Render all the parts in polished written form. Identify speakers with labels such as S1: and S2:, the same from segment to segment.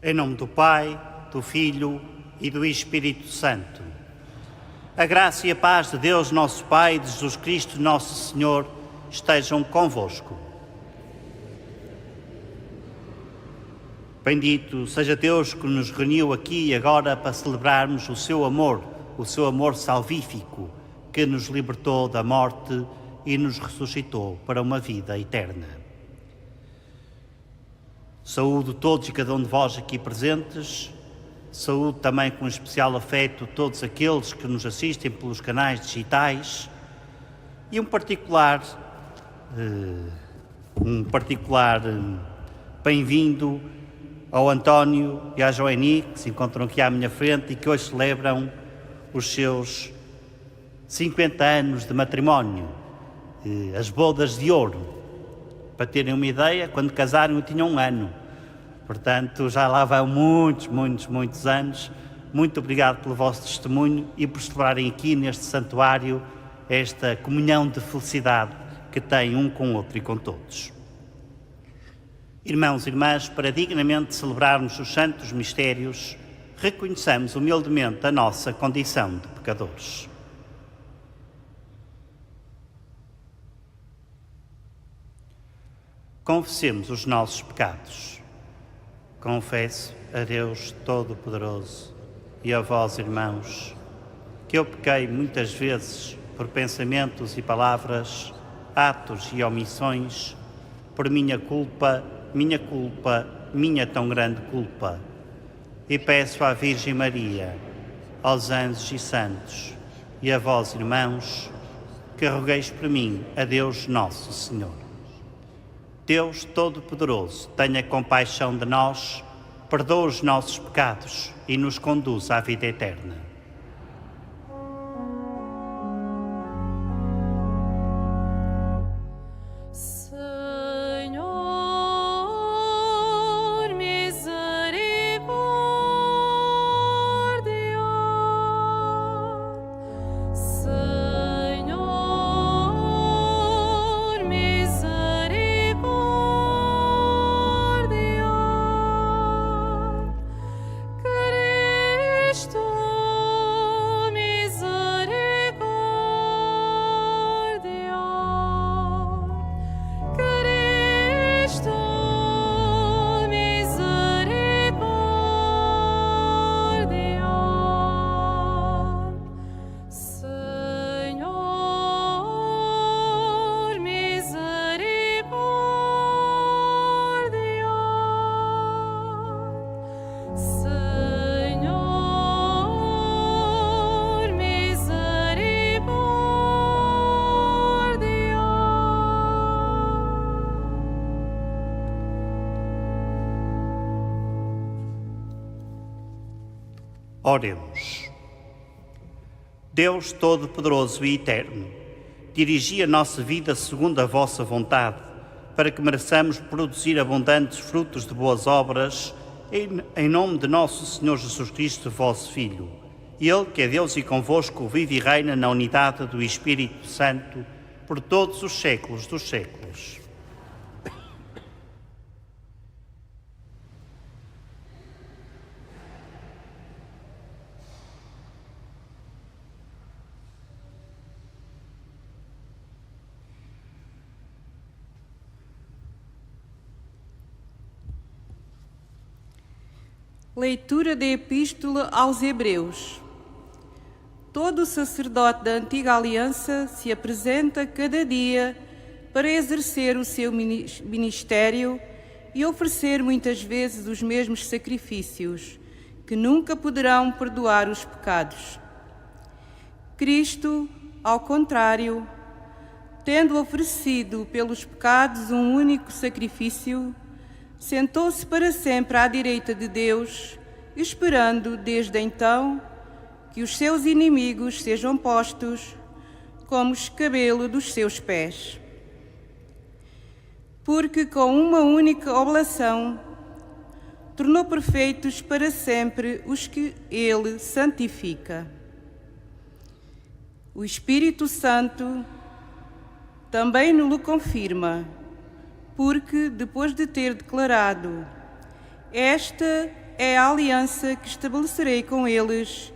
S1: Em nome do Pai, do Filho e do Espírito Santo. A graça e a paz de Deus, nosso Pai, e de Jesus Cristo, nosso Senhor, estejam convosco. Bendito seja Deus que nos reuniu aqui e agora para celebrarmos o seu amor salvífico, que nos libertou da morte e nos ressuscitou para uma vida eterna. Saúdo todos e cada um de vós aqui presentes, saúdo também com especial afeto todos aqueles que nos assistem pelos canais digitais e um particular bem-vindo ao António e à Joeni, que se encontram aqui à minha frente e que hoje celebram os seus 50 anos de matrimónio, as bodas de ouro. Para terem uma ideia, quando casaram eu tinha 1 ano, portanto já lá vão muitos anos. Muito obrigado pelo vosso testemunho e por celebrarem aqui neste santuário esta comunhão de felicidade que têm um com o outro e com todos. Irmãos e irmãs, para dignamente celebrarmos os santos mistérios, reconheçamos humildemente a nossa condição de pecadores. Confessemos os nossos pecados. Confesso a Deus Todo-Poderoso e a vós, irmãos, que eu pequei muitas vezes por pensamentos e palavras, atos e omissões, por minha tão grande culpa. E peço à Virgem Maria, aos anjos e santos, e a vós, irmãos, que rogueis por mim a Deus Nosso Senhor. Deus Todo-Poderoso, tenha compaixão de nós, perdoa os nossos pecados e nos conduz à vida eterna. Oremos. Deus Todo-Poderoso e Eterno, dirigi a nossa vida segundo a vossa vontade, para que mereçamos produzir abundantes frutos de boas obras, em nome de nosso Senhor Jesus Cristo, vosso Filho. Ele, que é Deus e convosco, vive e reina na unidade do Espírito Santo, por todos os séculos dos séculos.
S2: Leitura da Epístola aos Hebreus. Todo sacerdote da antiga aliança se apresenta cada dia para exercer o seu ministério e oferecer muitas vezes os mesmos sacrifícios, que nunca poderão perdoar os pecados. Cristo, ao contrário, tendo oferecido pelos pecados um único sacrifício, sentou-se para sempre à direita de Deus, esperando desde então que os seus inimigos sejam postos como escabelo dos seus pés. Porque com uma única oblação tornou perfeitos para sempre os que Ele santifica. O Espírito Santo também nos confirma, porque depois de ter declarado: esta é a aliança que estabelecerei com eles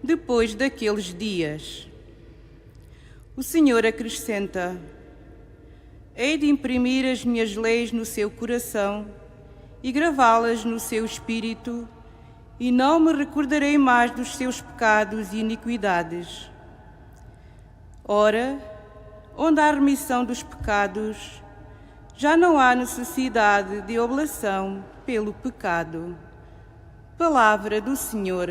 S2: depois daqueles dias. O Senhor acrescenta: hei de imprimir as minhas leis no seu coração e gravá-las no seu espírito, e não me recordarei mais dos seus pecados e iniquidades. Ora, onde há remissão dos pecados, já não há necessidade de oblação pelo pecado. Palavra do Senhor.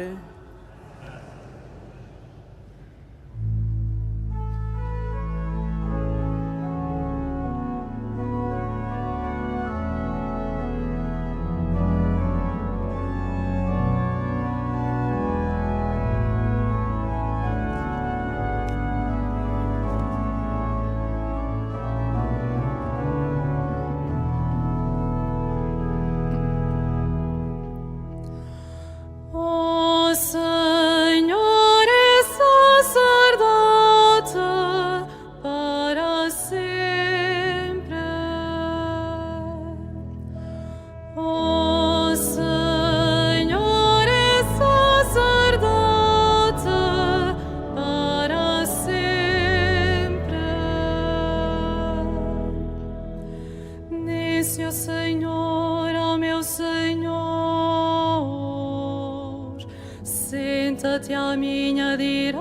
S3: Senta-te à minha direita,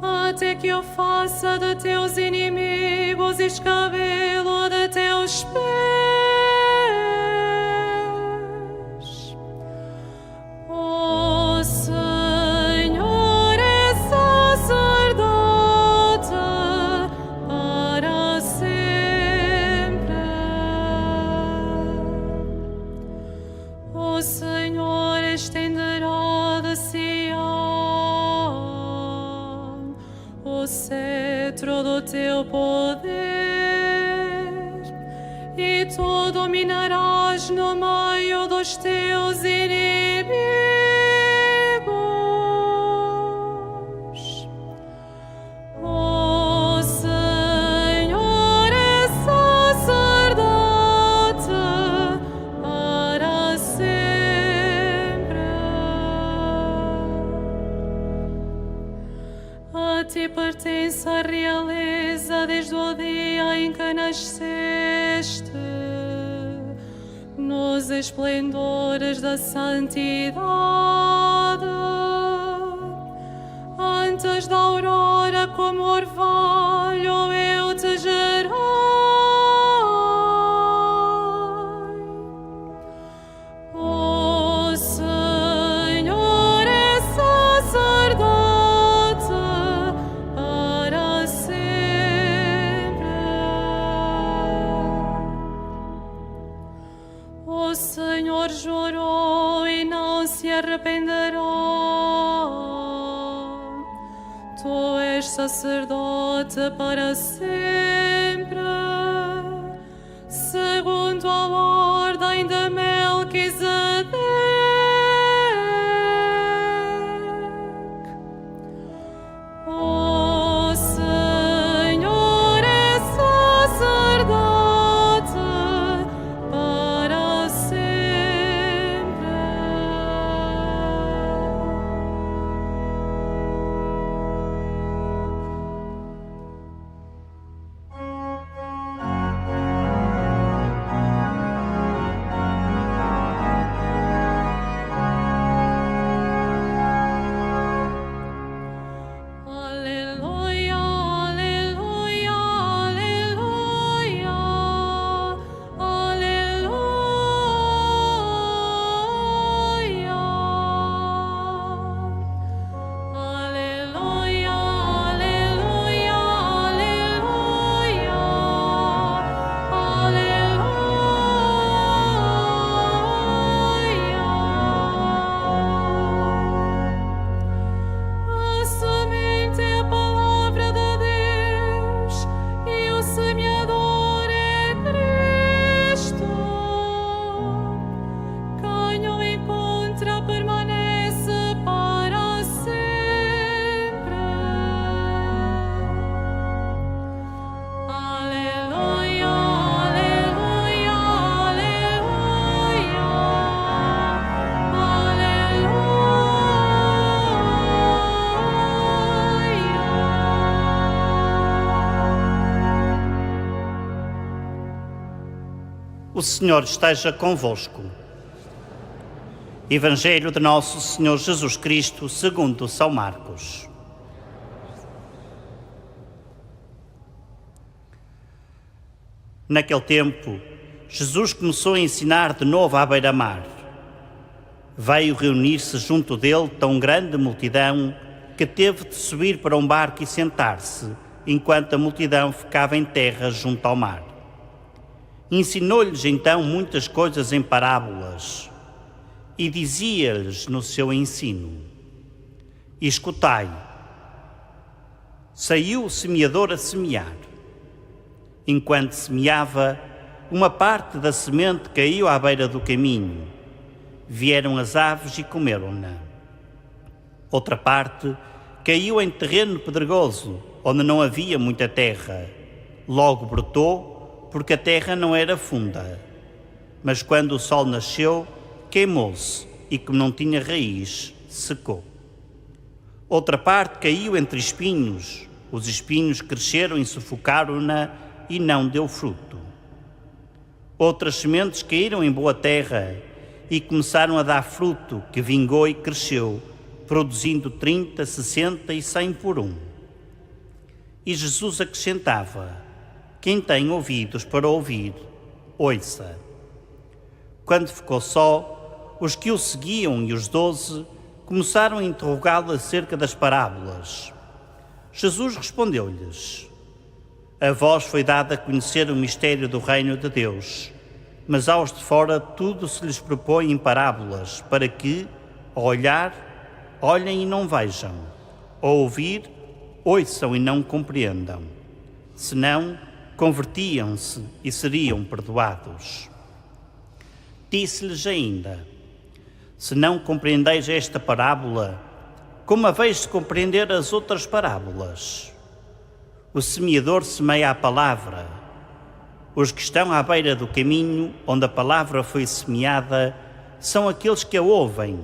S3: até que eu faça de teus inimigos escabelo de teus pés. O Senhor é sacerdote para sempre. O Senhor estenderá de Sião o cetro do teu poder, e tu dominarás no meio dos teus inimigos. O Senhor é sacerdote para sempre. A ti pertence a realeza desde o dia em que nasceste, nos esplendores da santidade. Antes da aurora, como orvalho, eu te gerei. O Senhor é sacerdote para sempre. O Senhor jurou e não se arrependerá. Tu és sacerdote para sempre, segundo a ordem de Melquisedeque. O Senhor é sacerdote para sempre.
S1: O Senhor esteja convosco. Evangelho de Nosso Senhor Jesus Cristo, segundo São Marcos. Naquele tempo, Jesus começou a ensinar de novo à beira-mar. Veio reunir-se junto dele tão grande multidão que teve de subir para um barco e sentar-se, enquanto a multidão ficava em terra junto ao mar. Ensinou-lhes então muitas coisas em parábolas e dizia-lhes no seu ensino: escutai, saiu o semeador a semear. Enquanto semeava, uma parte da semente caiu à beira do caminho. Vieram as aves e comeram-na. Outra parte caiu em terreno pedregoso, onde não havia muita terra. Logo brotou, porque a terra não era funda. Mas quando o sol nasceu, queimou-se e, como não tinha raiz, secou. Outra parte caiu entre espinhos. Os espinhos cresceram e sufocaram-na e não deu fruto. Outras sementes caíram em boa terra e começaram a dar fruto, que vingou e cresceu, produzindo 30, 60 e 100 por um. E Jesus acrescentava: quem tem ouvidos para ouvir, ouça. Quando ficou só, os que o seguiam e os 12 começaram a interrogá-lo acerca das parábolas. Jesus respondeu-lhes: a vós foi dado a conhecer o mistério do reino de Deus, mas aos de fora tudo se lhes propõe em parábolas, para que, ao olhar, olhem e não vejam, ao ouvir, ouçam e não compreendam. Senão, convertiam-se e seriam perdoados. Disse-lhes ainda: se não compreendeis esta parábola, como haveis de compreender as outras parábolas? O semeador semeia a palavra. Os que estão à beira do caminho, onde a palavra foi semeada, são aqueles que a ouvem,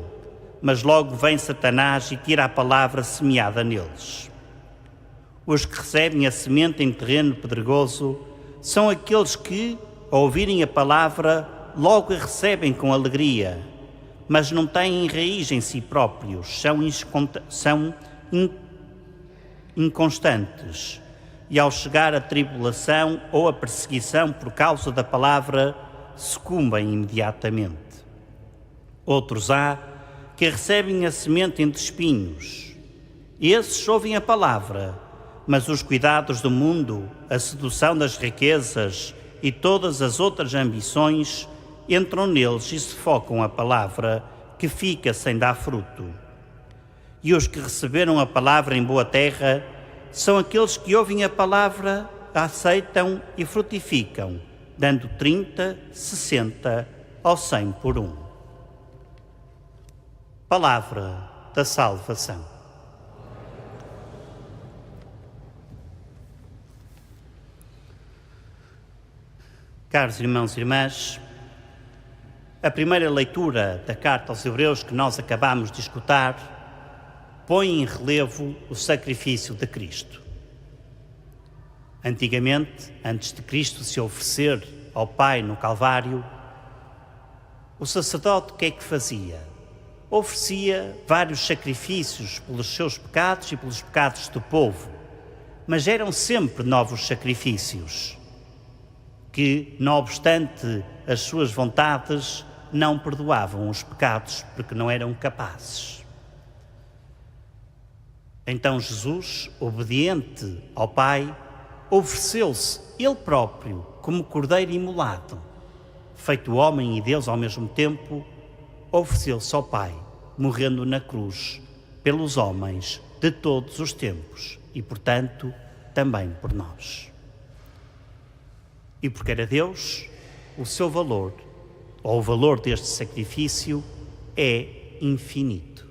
S1: mas logo vem Satanás e tira a palavra semeada neles. Os que recebem a semente em terreno pedregoso são aqueles que, ao ouvirem a palavra, logo a recebem com alegria, mas não têm raiz em si próprios, são inconstantes, e ao chegar a tribulação ou a perseguição por causa da palavra, sucumbem imediatamente. Outros há que recebem a semente entre espinhos. Esses ouvem a palavra, mas os cuidados do mundo, a sedução das riquezas e todas as outras ambições entram neles e sufocam a palavra, que fica sem dar fruto. E os que receberam a palavra em boa terra são aqueles que ouvem a palavra, a aceitam e frutificam, dando 30, 60 ou 100 por um. Palavra da salvação. Caros irmãos e irmãs, a primeira leitura da Carta aos Hebreus que nós acabamos de escutar põe em relevo o sacrifício de Cristo. Antigamente, antes de Cristo se oferecer ao Pai no Calvário, o sacerdote o que é que fazia? Oferecia vários sacrifícios pelos seus pecados e pelos pecados do povo, mas eram sempre novos sacrifícios, que, não obstante as suas vontades, não perdoavam os pecados porque não eram capazes. Então Jesus, obediente ao Pai, ofereceu-se Ele próprio como cordeiro imolado. Feito homem e Deus ao mesmo tempo, ofereceu-se ao Pai, morrendo na cruz pelos homens de todos os tempos e, portanto, também por nós. E porque era Deus, o seu valor, ou o valor deste sacrifício, é infinito.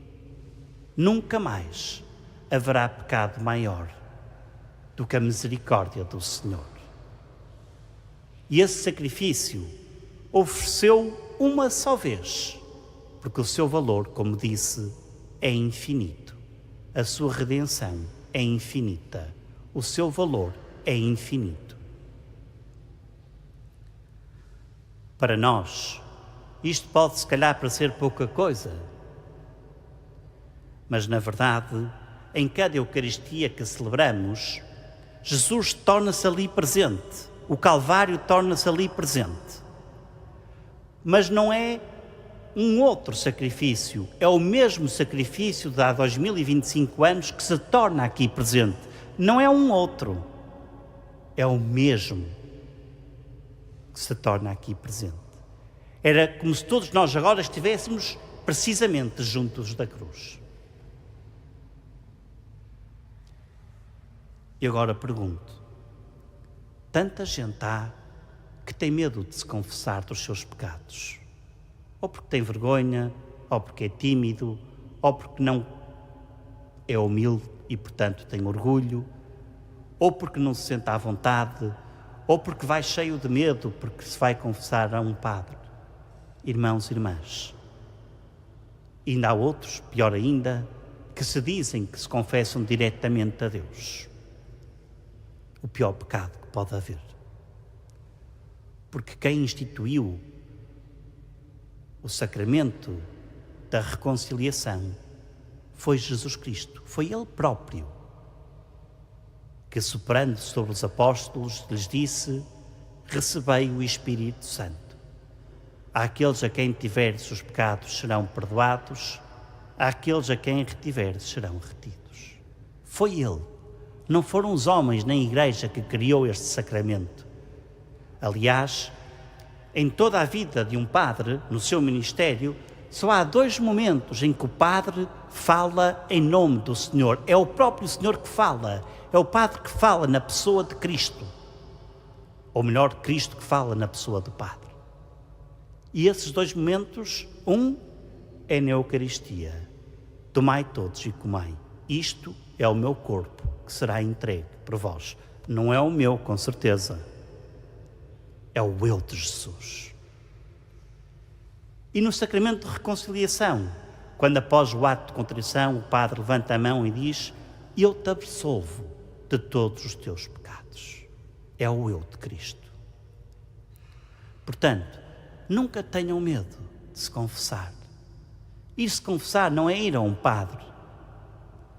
S1: Nunca mais haverá pecado maior do que a misericórdia do Senhor. E esse sacrifício ofereceu uma só vez, porque o seu valor, como disse, é infinito. A sua redenção é infinita. O seu valor é infinito. Para nós, isto pode se calhar parecer pouca coisa, mas na verdade, em cada Eucaristia que celebramos, Jesus torna-se ali presente, o Calvário torna-se ali presente. Mas não é um outro sacrifício, é o mesmo sacrifício de há 2025 anos que se torna aqui presente. Não é um outro, é o mesmo que se torna aqui presente. Era como se todos nós agora estivéssemos precisamente juntos da cruz. E agora pergunto, tanta gente há que tem medo de se confessar dos seus pecados, ou porque tem vergonha, ou porque é tímido, ou porque não é humilde e portanto tem orgulho, ou porque não se sente à vontade, ou porque vai cheio de medo porque se vai confessar a um padre. Irmãos e irmãs, ainda há outros, pior ainda, que se dizem que se confessam diretamente a Deus. O pior pecado que pode haver. Porque quem instituiu o sacramento da reconciliação foi Jesus Cristo, foi Ele próprio, que soprando sobre os apóstolos lhes disse: recebei o Espírito Santo. Àqueles a quem tiverdes os pecados serão perdoados, àqueles a quem retiverdes serão retidos. Foi Ele, não foram os homens nem a Igreja que criou este sacramento. Aliás, em toda a vida de um padre, no seu ministério, só há 2 momentos em que o padre fala em nome do Senhor. É o próprio Senhor que fala, é o padre que fala na pessoa de Cristo. Ou melhor, Cristo que fala na pessoa do padre. E esses 2 momentos, um é na Eucaristia. Tomai todos e comei. Isto é o meu corpo que será entregue por vós. Não é o meu, com certeza. É o eu de Jesus. E no sacramento de reconciliação, quando após o ato de contrição o padre levanta a mão e diz: eu te absolvo de todos os teus pecados. É o eu de Cristo. Portanto, nunca tenham medo de se confessar. Ir-se confessar não é ir a um padre,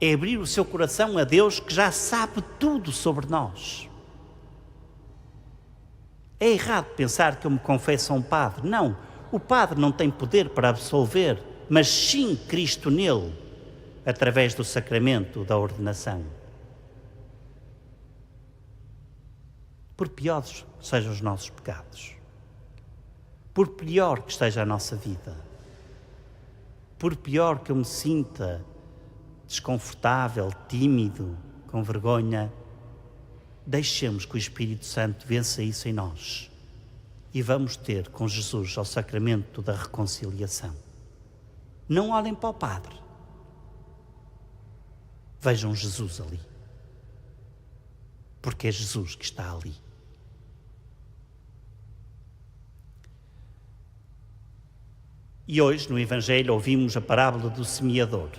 S1: é abrir o seu coração a Deus que já sabe tudo sobre nós. É errado pensar que eu me confesso a um padre. Não, o padre não tem poder para absolver, mas sim Cristo nele, através do sacramento da ordenação. Por piores que sejam os nossos pecados, por pior que esteja a nossa vida, por pior que eu me sinta desconfortável, tímido, com vergonha, deixemos que o Espírito Santo vença isso em nós e vamos ter com Jesus ao sacramento da reconciliação. Não olhem para o padre, vejam Jesus ali, porque é Jesus que está ali. E hoje no Evangelho ouvimos a parábola do semeador.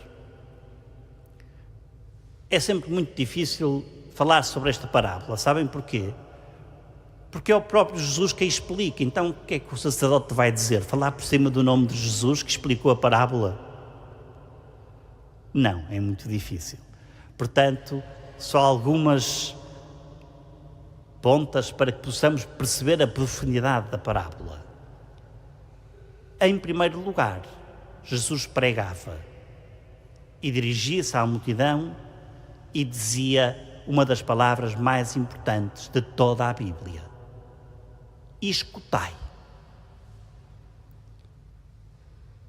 S1: É sempre muito difícil falar sobre esta parábola, sabem porquê? Porque é o próprio Jesus que a explica. Então o que é que o sacerdote vai dizer? Falar por cima do nome de Jesus que explicou a parábola? Não, é muito difícil. Portanto, só algumas pontas para que possamos perceber a profundidade da parábola. Em primeiro lugar, Jesus pregava e dirigia-se à multidão e dizia uma das palavras mais importantes de toda a Bíblia: escutai.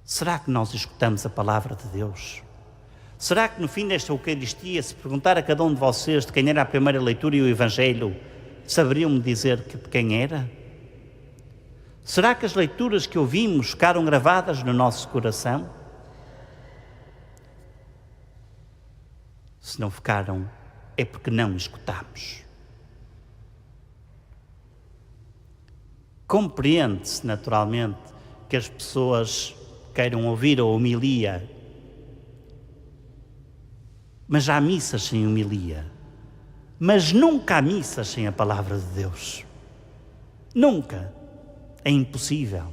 S1: Será que nós escutamos a palavra de Deus? Será que no fim desta Eucaristia, se perguntar a cada um de vocês de quem era a primeira leitura e o Evangelho, saberiam-me dizer de quem era? Será que as leituras que ouvimos ficaram gravadas no nosso coração? Se não ficaram, é porque não escutamos. Compreende-se, naturalmente, que as pessoas queiram ouvir a homilia, mas há missas sem homilia. Mas nunca há missas sem a palavra de Deus. Nunca. É impossível.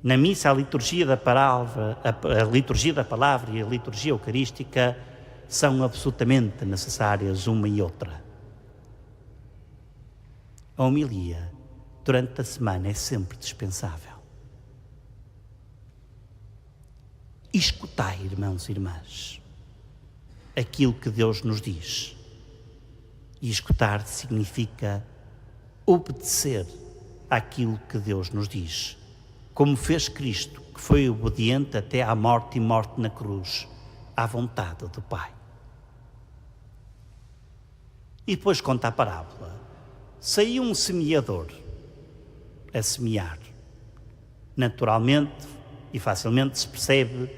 S1: Na missa, a liturgia da palavra e a liturgia eucarística são absolutamente necessárias uma e outra. A homilia, durante a semana, é sempre dispensável. Escutai, irmãos e irmãs, aquilo que Deus nos diz. E escutar significa obedecer àquilo que Deus nos diz. Como fez Cristo, que foi obediente até à morte e morte na cruz, à vontade do Pai. E depois conta a parábola. Saiu um semeador a semear. Naturalmente e facilmente se percebe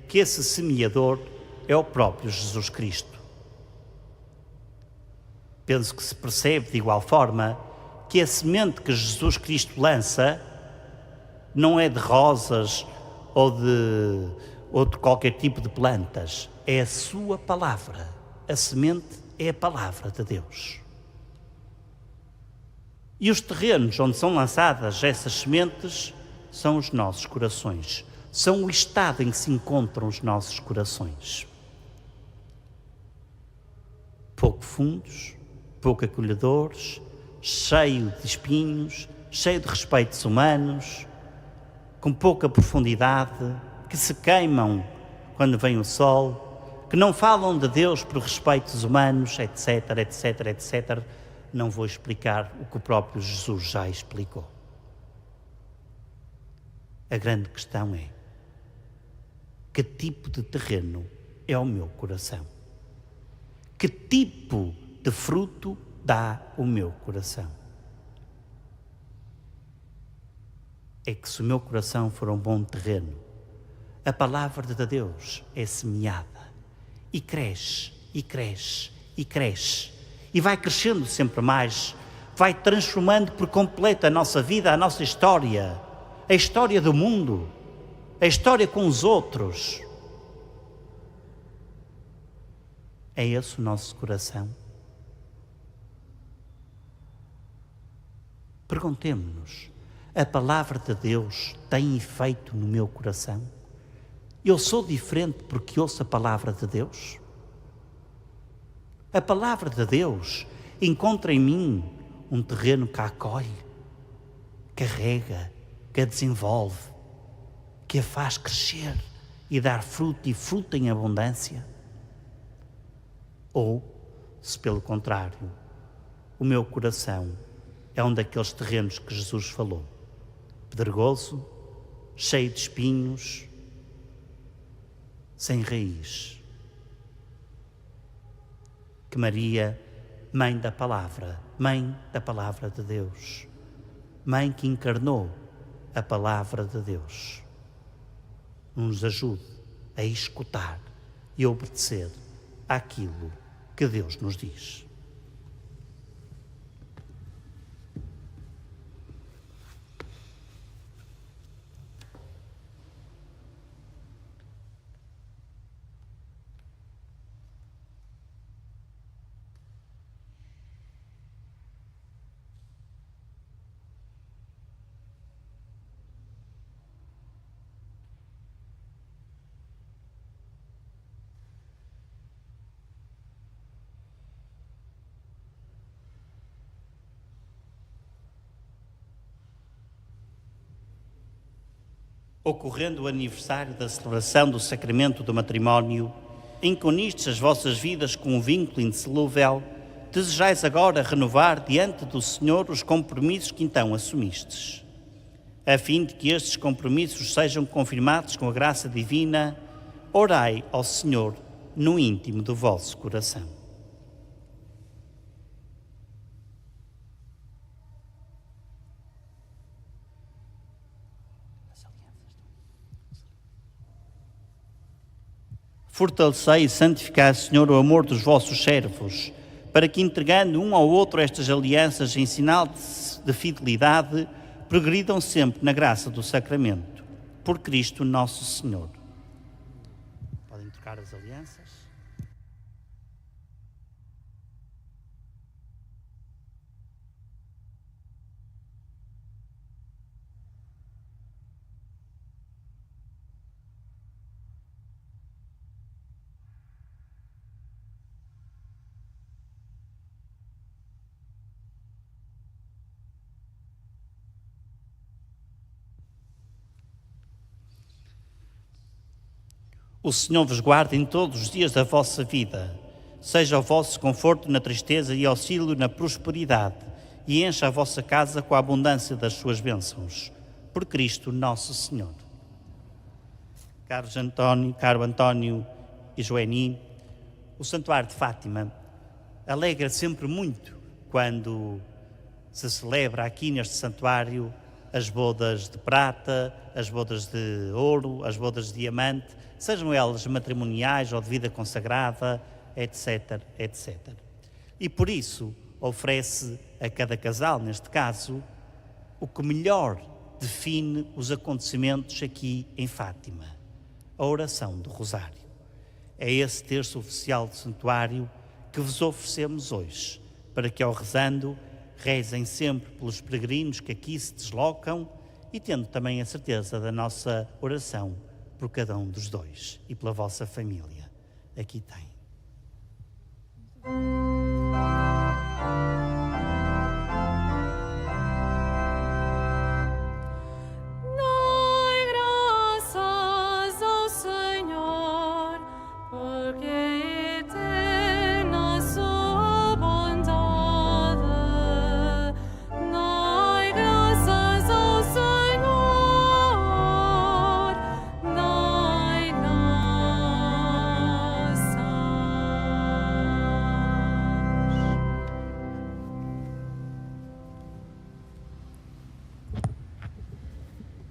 S1: que esse semeador é o próprio Jesus Cristo. Penso que se percebe de igual forma que a semente que Jesus Cristo lança não é de rosas ou de outro qualquer tipo de plantas. É a sua palavra. A semente é a palavra de Deus. E os terrenos onde são lançadas essas sementes são os nossos corações. São o estado em que se encontram os nossos corações. Pouco fundos, pouco acolhedores, cheio de espinhos, cheio de respeitos humanos, com pouca profundidade, que se queimam quando vem o sol, que não falam de Deus por respeitos humanos, etc, etc, etc. Não vou explicar o que o próprio Jesus já explicou. A grande questão é: que tipo de terreno é o meu coração? Que tipo de fruto dá o meu coração? É que se o meu coração for um bom terreno, a palavra de Deus é semeada e cresce, e cresce, e cresce, e vai crescendo sempre mais, vai transformando por completo a nossa vida, a nossa história, a história do mundo, a história com os outros. É esse o nosso coração? Perguntemo-nos: a palavra de Deus tem efeito no meu coração? Eu sou diferente porque ouço a palavra de Deus? A palavra de Deus encontra em mim um terreno que a acolhe, que a rega, que a desenvolve, que a faz crescer e dar fruto, e fruto em abundância? Ou, se pelo contrário, o meu coração é um daqueles terrenos que Jesus falou, pedregoso, cheio de espinhos, sem raiz. Que Maria, Mãe da Palavra de Deus, Mãe que encarnou a Palavra de Deus, nos ajude a escutar e a obedecer àquilo que Deus nos diz. Ocorrendo o aniversário da celebração do sacramento do matrimónio, em que unistes as vossas vidas com um vínculo indissolúvel, desejais agora renovar diante do Senhor os compromissos que então assumistes. A fim de que estes compromissos sejam confirmados com a graça divina, orai ao Senhor no íntimo do vosso coração. Fortalecei e santificai, Senhor, o amor dos vossos servos, para que, entregando um ao outro estas alianças em sinal de fidelidade, progridam sempre na graça do sacramento. Por Cristo nosso Senhor. Podem trocar as alianças. O Senhor vos guarde em todos os dias da vossa vida. Seja o vosso conforto na tristeza e auxílio na prosperidade, e encha a vossa casa com a abundância das suas bênçãos. Por Cristo nosso Senhor. Caro António e Joeni, o Santuário de Fátima alegra sempre muito quando se celebra aqui neste santuário as bodas de prata, as bodas de ouro, as bodas de diamante, sejam elas matrimoniais ou de vida consagrada, etc, etc. E por isso oferece a cada casal, neste caso, o que melhor define os acontecimentos aqui em Fátima, a oração do Rosário. É esse terço oficial do santuário que vos oferecemos hoje, para que ao rezando, rezem sempre pelos peregrinos que aqui se deslocam e tendo também a certeza da nossa oração por cada um dos dois e pela vossa família. Aqui tem.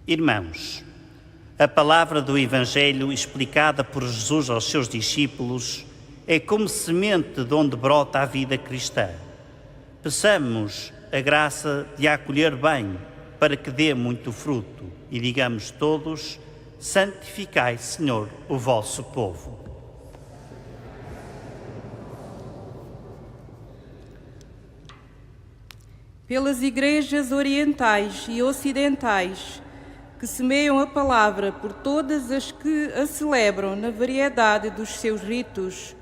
S1: Irmãos, a palavra do Evangelho explicada por Jesus aos seus discípulos é como semente de onde brota a vida cristã. Peçamos a graça de a acolher bem, para que dê muito fruto, e digamos todos: santificai, Senhor, o vosso povo.
S2: Pelas igrejas orientais e ocidentais, que semeiam a palavra por todas as que a celebram na variedade dos seus ritos,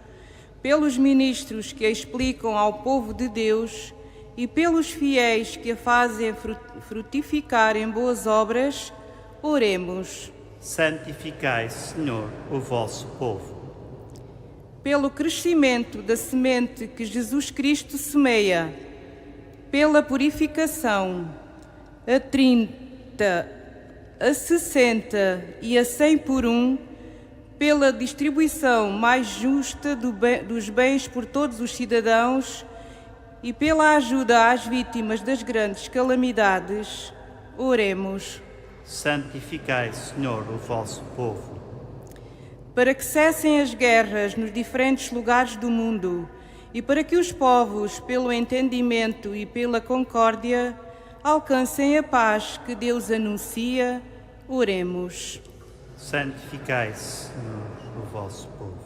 S2: pelos ministros que a explicam ao povo de Deus e pelos fiéis que a fazem frutificar em boas obras, oremos.
S1: Santificai, Senhor, o vosso povo.
S2: Pelo crescimento da semente que Jesus Cristo semeia, pela purificação, a 30, a 60 e a 100 por um, pela distribuição mais justa dos bens por todos os cidadãos e pela ajuda às vítimas das grandes calamidades, oremos.
S1: Santificai, Senhor, o vosso povo.
S2: Para que cessem as guerras nos diferentes lugares do mundo e para que os povos, pelo entendimento e pela concórdia, alcancem a paz que Deus anuncia, oremos.
S1: Santificai, Senhor, o vosso povo.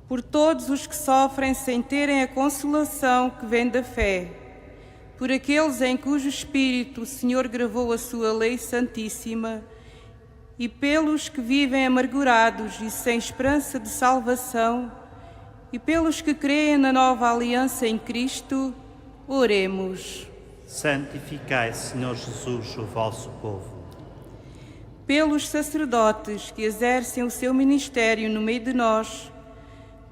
S2: Por todos os que sofrem sem terem a consolação que vem da fé, por aqueles em cujo espírito o Senhor gravou a sua lei santíssima, e pelos que vivem amargurados e sem esperança de salvação, e pelos que creem na nova aliança em Cristo, oremos.
S1: Santificai, Senhor Jesus, o vosso povo.
S2: Pelos sacerdotes que exercem o seu ministério no meio de nós,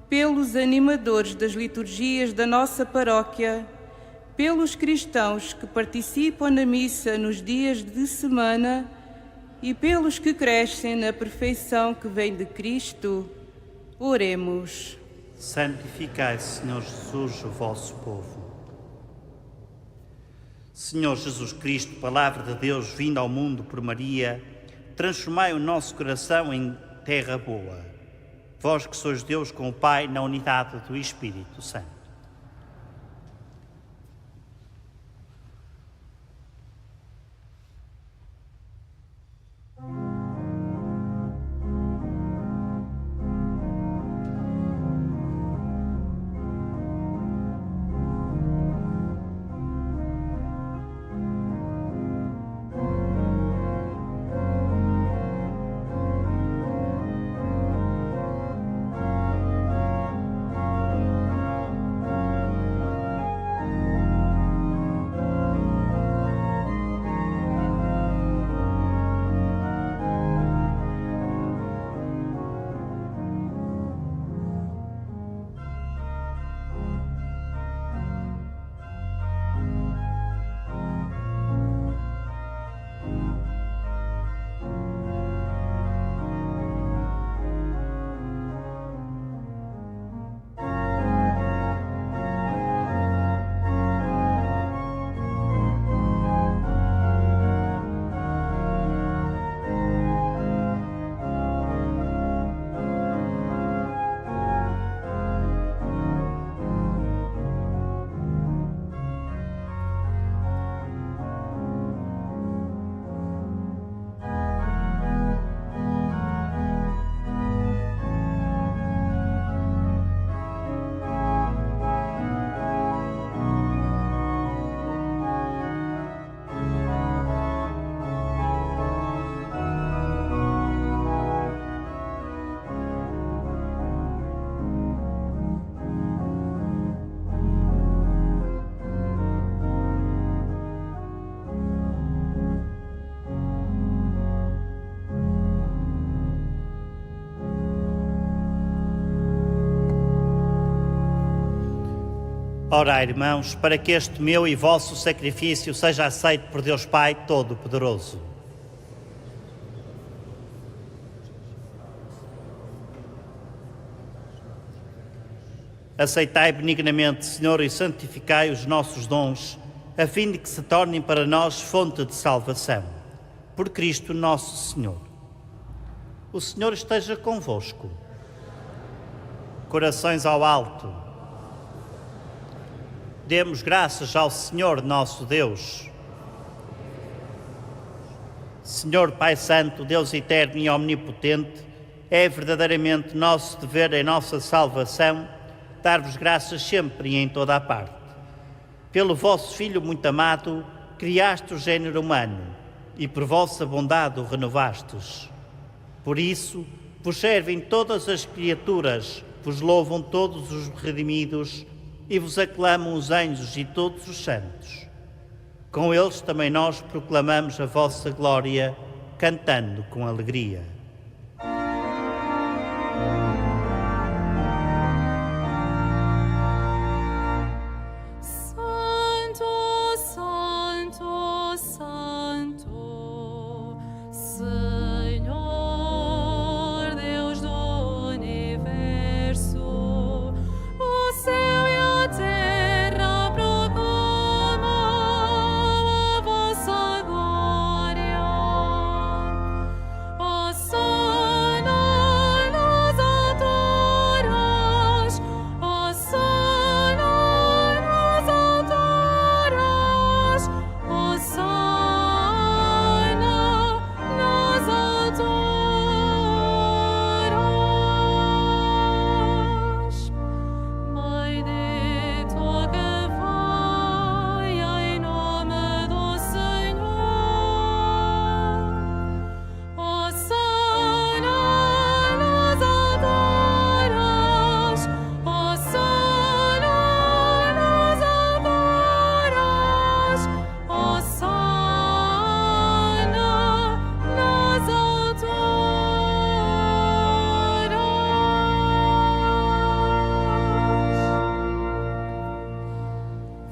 S2: pelos animadores das liturgias da nossa paróquia, pelos cristãos que participam na missa nos dias de semana e pelos que crescem na perfeição que vem de Cristo, oremos.
S1: Santificai, Senhor Jesus, o vosso povo. Senhor Jesus Cristo, palavra de Deus vinda ao mundo por Maria, transformai o nosso coração em terra boa. Vós que sois Deus com o Pai na unidade do Espírito Santo. Orai, irmãos, para que este meu e vosso sacrifício seja aceito por Deus Pai Todo-Poderoso. Aceitai benignamente, Senhor, e santificai os nossos dons, a fim de que se tornem para nós fonte de salvação. Por Cristo nosso Senhor. O Senhor esteja convosco. Corações ao alto. Demos graças ao Senhor nosso Deus. Senhor Pai Santo, Deus eterno e omnipotente, é verdadeiramente nosso dever em nossa salvação dar-vos graças sempre e em toda a parte. Pelo vosso Filho muito amado, criaste o género humano e por vossa bondade o renovastes. Por isso, vos servem todas as criaturas, vos louvam todos os redimidos e vos aclamam os anjos e todos os santos. Com eles também nós proclamamos a vossa glória, cantando com alegria.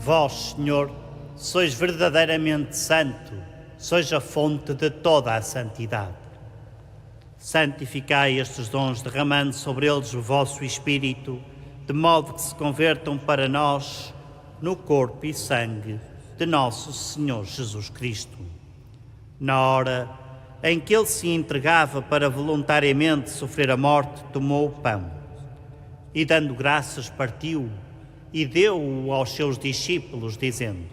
S1: Vós, Senhor, sois verdadeiramente santo, sois a fonte de toda a santidade. Santificai estes dons, derramando sobre eles o vosso Espírito, de modo que se convertam para nós no corpo e sangue de nosso Senhor Jesus Cristo. Na hora em que ele se entregava para voluntariamente sofrer a morte, tomou o pão e, dando graças, partiu e deu-o aos seus discípulos, dizendo: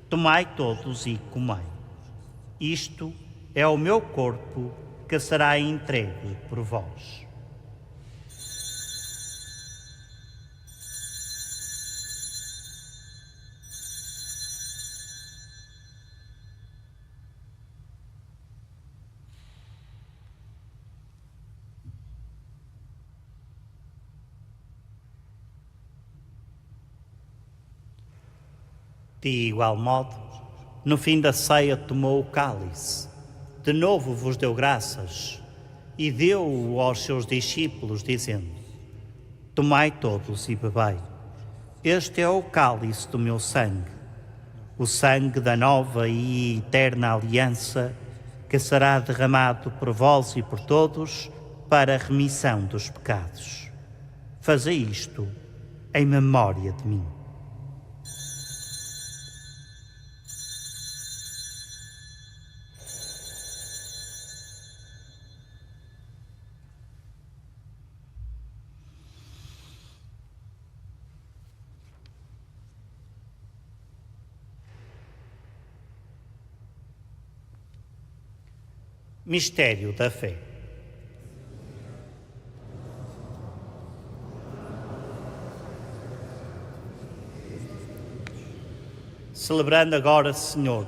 S1: Tomai todos e comei. Isto é o meu corpo que será entregue por vós. De igual modo, no fim da ceia tomou o cálice, de novo vos deu graças e deu-o aos seus discípulos, dizendo: Tomai todos e bebei. Este é o cálice do meu sangue, o sangue da nova e eterna aliança, que será derramado por vós e por todos para a remissão dos pecados. Fazei isto em memória de mim. Mistério da fé. Celebrando agora, Senhor,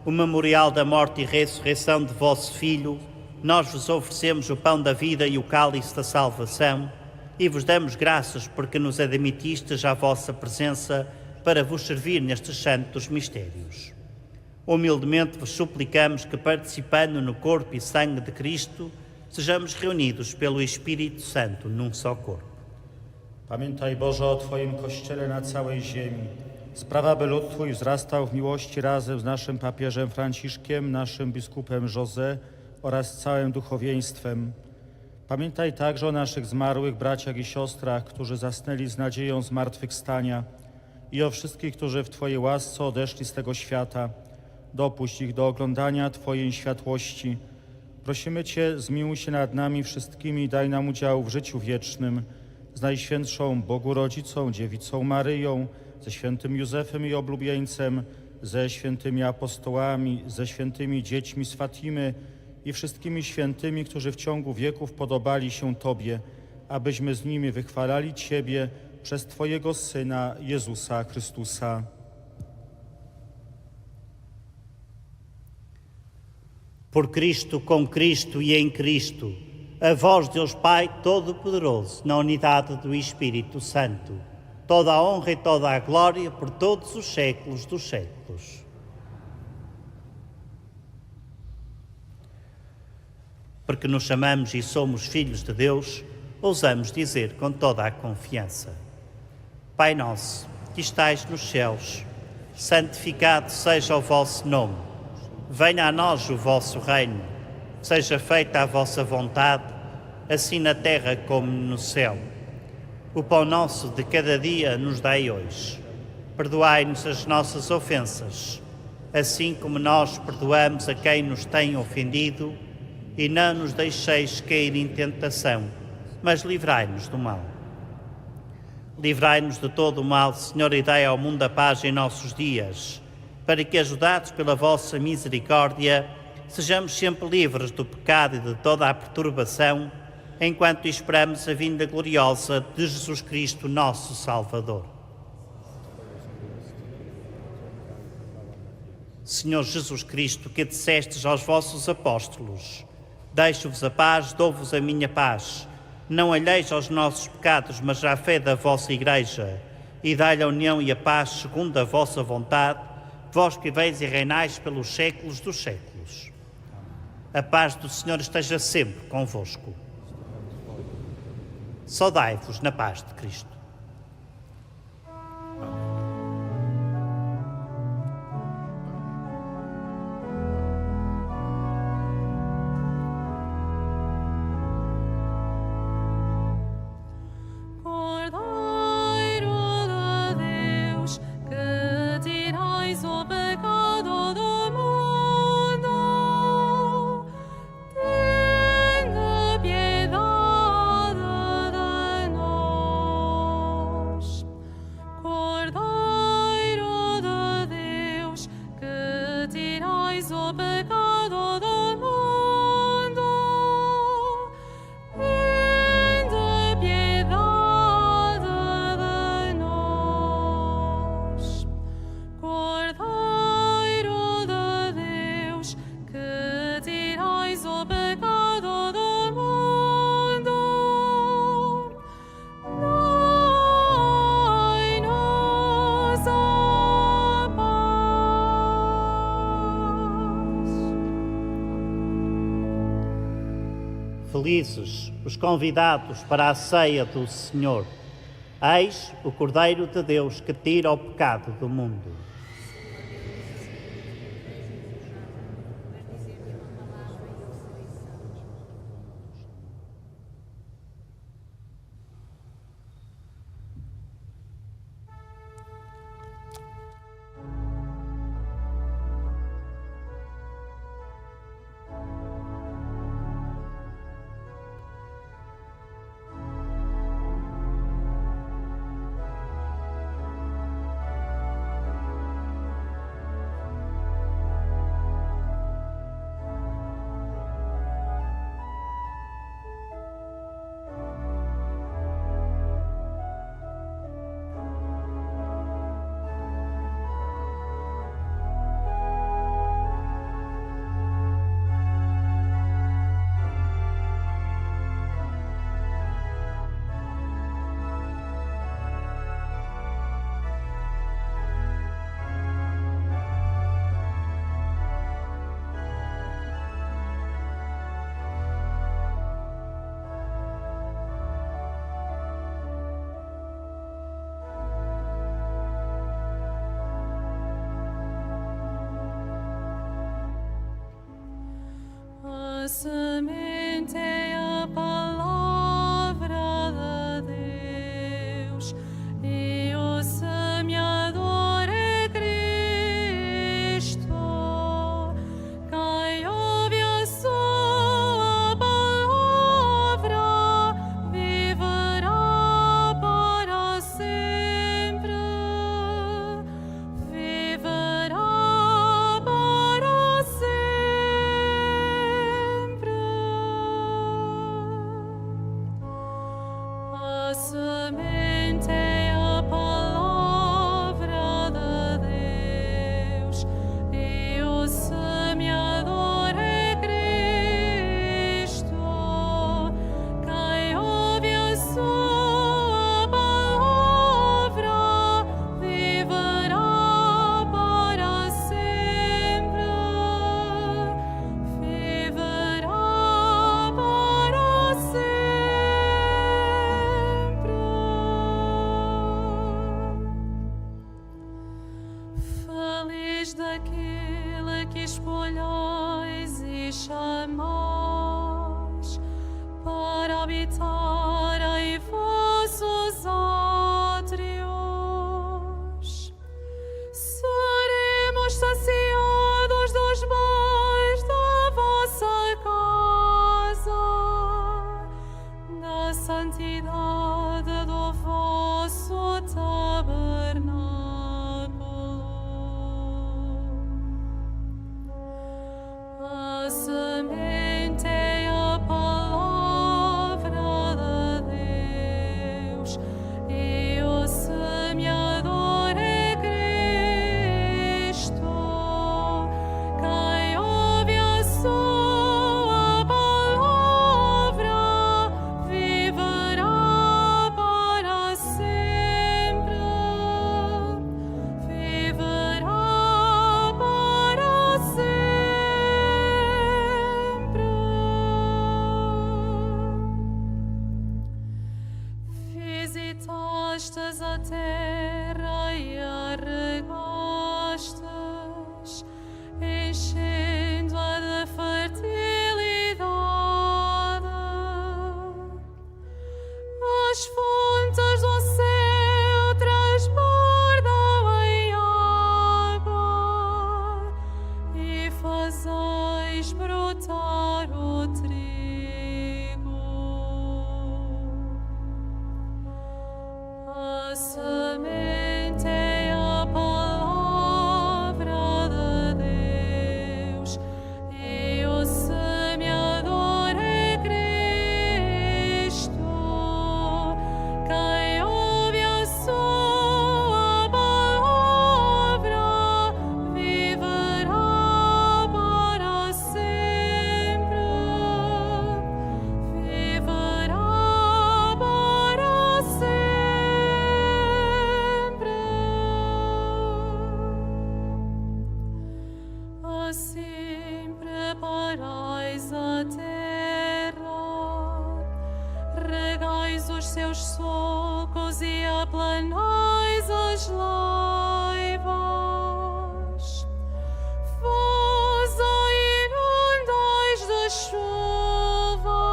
S1: o memorial da morte e ressurreição de vosso Filho, nós vos oferecemos o pão da vida e o cálice da salvação e vos damos graças porque nos admitistes à vossa presença para vos servir nestes santos mistérios. Humildemente vos suplicamos que, participando no corpo e sangue de Cristo, sejamos reunidos pelo Espírito Santo num só corpo.
S4: Pamiętaj, Boże, o Twoim Kościele na całej ziemi. Sprawa, by lud Twój wzrastał w miłości razem z naszym papieżem Franciszkiem, naszym biskupem José oraz całym duchowieństwem. Pamiętaj także o naszych zmarłych braciach i siostrach, którzy zasnęli z nadzieją zmartwychwstania i o wszystkich, którzy w Twojej łasce odeszli z tego świata. Dopuść ich do oglądania Twojej światłości. Prosimy Cię, zmiłuj się nad nami wszystkimi i daj nam udział w życiu wiecznym z Najświętszą Bogu Rodzicą, Dziewicą Maryją, ze świętym Józefem i oblubieńcem, ze świętymi apostołami, ze świętymi dziećmi z Fatimy i wszystkimi świętymi, którzy w ciągu wieków podobali się Tobie, abyśmy z nimi wychwalali Ciebie przez Twojego Syna, Jezusa Chrystusa.
S1: Por Cristo, com Cristo e em Cristo, a vós, Deus Pai Todo-Poderoso, na unidade do Espírito Santo, toda a honra e toda a glória por todos os séculos dos séculos. Porque nos chamamos e somos filhos de Deus, ousamos dizer com toda a confiança: Pai nosso, que estais nos céus, santificado seja o vosso nome. Venha a nós o vosso reino. Seja feita a vossa vontade, assim na terra como no céu. O pão nosso de cada dia nos dai hoje. Perdoai-nos as nossas ofensas, assim como nós perdoamos a quem nos tem ofendido, e não nos deixeis cair em tentação, mas livrai-nos do mal. Livrai-nos de todo o mal, Senhor, e dai ao mundo a paz em nossos dias, para que, ajudados pela vossa misericórdia, sejamos sempre livres do pecado e de toda a perturbação, enquanto esperamos a vinda gloriosa de Jesus Cristo, nosso Salvador. Senhor Jesus Cristo, que dissestes aos vossos apóstolos: deixo-vos a paz, dou-vos a minha paz. Não olheis aos nossos pecados, mas à fé da vossa Igreja, e dai-lhe a união e a paz segundo a vossa vontade, vós que viveis e reinais pelos séculos dos séculos. A paz do Senhor esteja sempre convosco. Saudai-vos na paz de Cristo. Felizes os convidados para a ceia do Senhor. Eis o Cordeiro de Deus que tira o pecado do mundo.
S3: semente é a palavra de Deus e o semeador é Cristo. Quem ouve a sua palavra viverá para sempre. Viverá para sempre. A semente é a palavra de Deus e o semeador é Cristo. Quem ouve a sua palavra viverá para sempre. Viverá para sempre. Feliz daquele que escolhais e chamais para habitar em vossos átrios. Seremos saciados dos bens da vossa casa, da santidade do vosso tabernáculo. A semente é a palavra de Deus e o semeador é Cristo. Quem ouve a sua palavra viverá para sempre. Viverá para sempre. Visitastes a terra e a regastes, enchendo-a de fertilidade. As fontes do céu transbordam em água e fazeis brotar o trigo. A semente é a palavra de Deus e o semeador é Cristo. Quem ouve a sua palavra viverá para sempre. Viverá para sempre. Assim preparais a terra, regais os seus sulcos e aplanais as laivas. Vós a inundais de chuva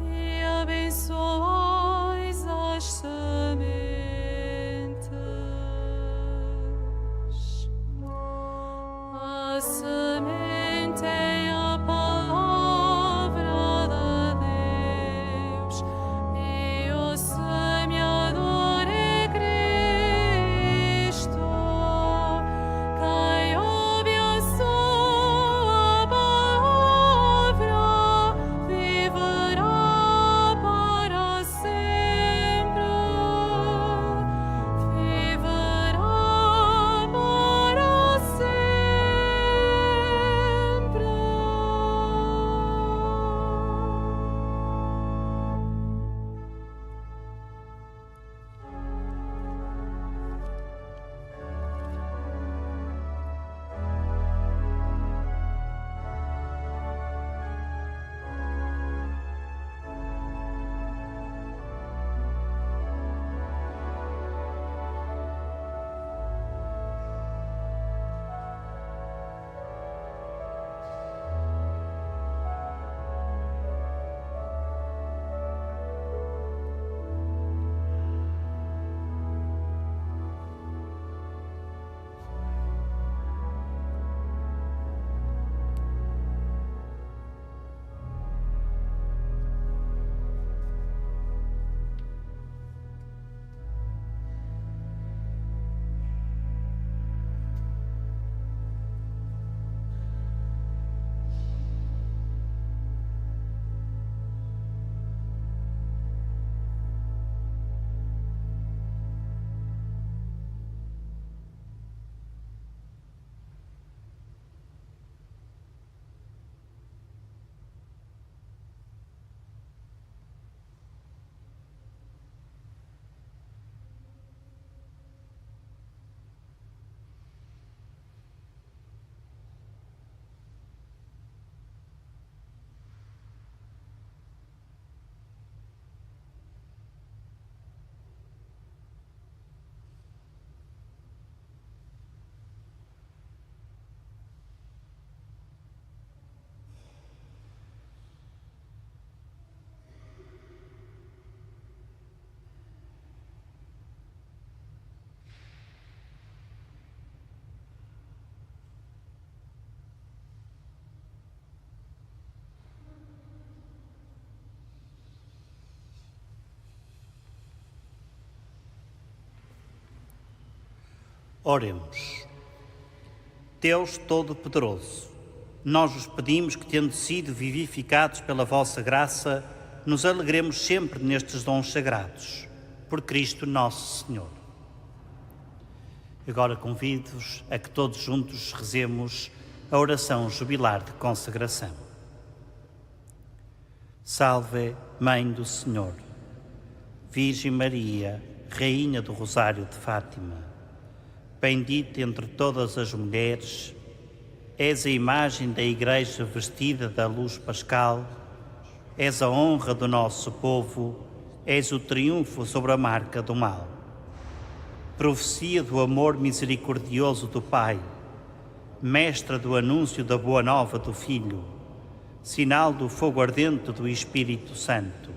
S3: e abençoais as sementes. A semente é a palavra de Deus e o semeador é Cristo. Quem ouve a sua palavra
S1: Oremos. Deus Todo-Poderoso, nós vos pedimos que, tendo sido vivificados pela vossa graça, nos alegremos sempre nestes dons sagrados. Por Cristo nosso Senhor. Agora convido-vos a que todos juntos rezemos a oração jubilar de consagração. Salve, Mãe do Senhor, Virgem Maria, Rainha do Rosário de Fátima, bendita entre todas as mulheres, és a imagem da Igreja vestida da luz pascal, és a honra do nosso povo, és o triunfo sobre a marca do mal. Profecia do amor misericordioso do Pai, mestra do anúncio da boa nova do Filho, sinal do fogo ardente do Espírito Santo.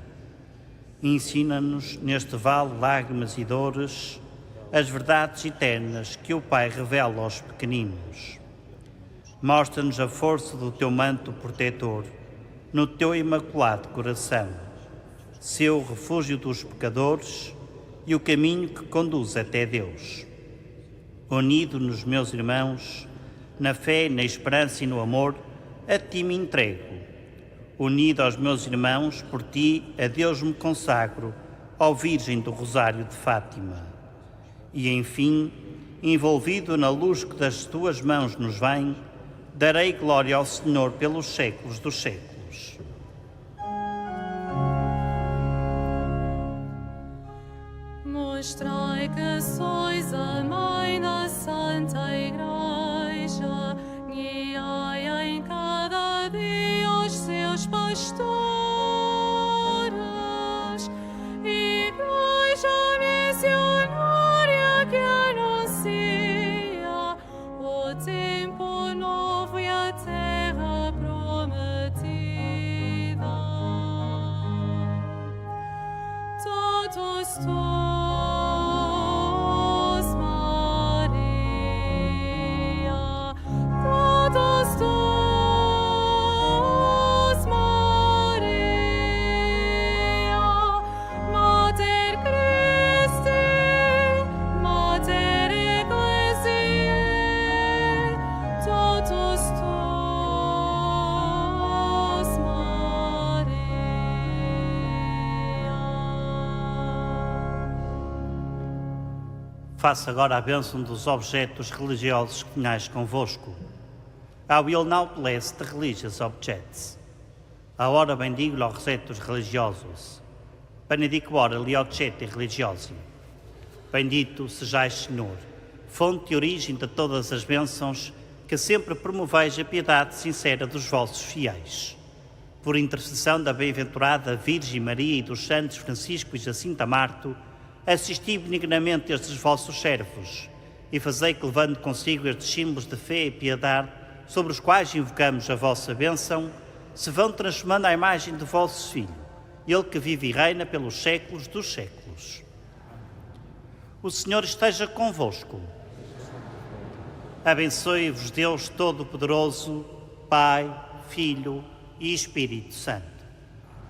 S1: Ensina-nos, neste vale de lágrimas e dores, as verdades eternas que o Pai revela aos pequeninos. Mostra-nos a força do teu manto protetor, no teu imaculado coração, seu refúgio dos pecadores e o caminho que conduz até Deus. Unido-nos, meus irmãos, na fé, na esperança e no amor, a ti me entrego. Unido aos meus irmãos, por ti, a Deus me consagro, ó Virgem do Rosário de Fátima. E, enfim, envolvido na luz que das tuas mãos nos vem, darei glória ao Senhor pelos séculos dos séculos.
S3: Mostrai que sois a Mãe da Santa Igreja, guiai em cada dia os seus pastores, Igreja missionária que anuncia o tempo novo e a terra prometida. Totus
S1: Faça agora a bênção dos objetos religiosos que tenhais convosco. I will now bless the religious objects. Agora bendigo os objetos religiosos. Benedico ora gli oggetti religiosi. Bendito sejais, Senhor, fonte e origem de todas as bênçãos, que sempre promoveis a piedade sincera dos vossos fiéis. Por intercessão da bem-aventurada Virgem Maria e dos santos Francisco e Jacinta Marto, assisti benignamente estes vossos servos e fazei que, levando consigo estes símbolos de fé e piedade, sobre os quais invocamos a vossa bênção, se vão transformando à imagem do vosso Filho, Ele que vive e reina pelos séculos dos séculos. O Senhor esteja convosco. Abençoe-vos Deus Todo-Poderoso, Pai, Filho e Espírito Santo.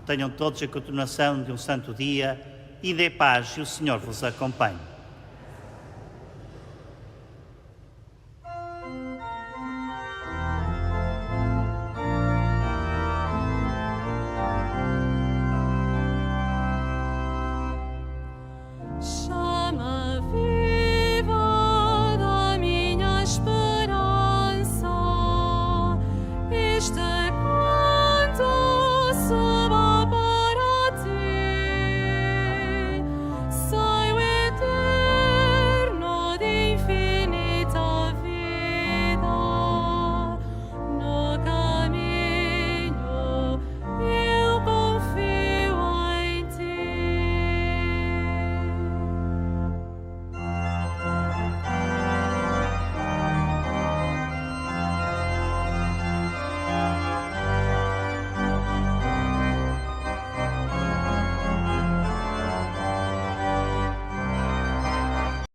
S1: Tenham todos a continuação de um santo dia e dê paz e o Senhor vos acompanhe.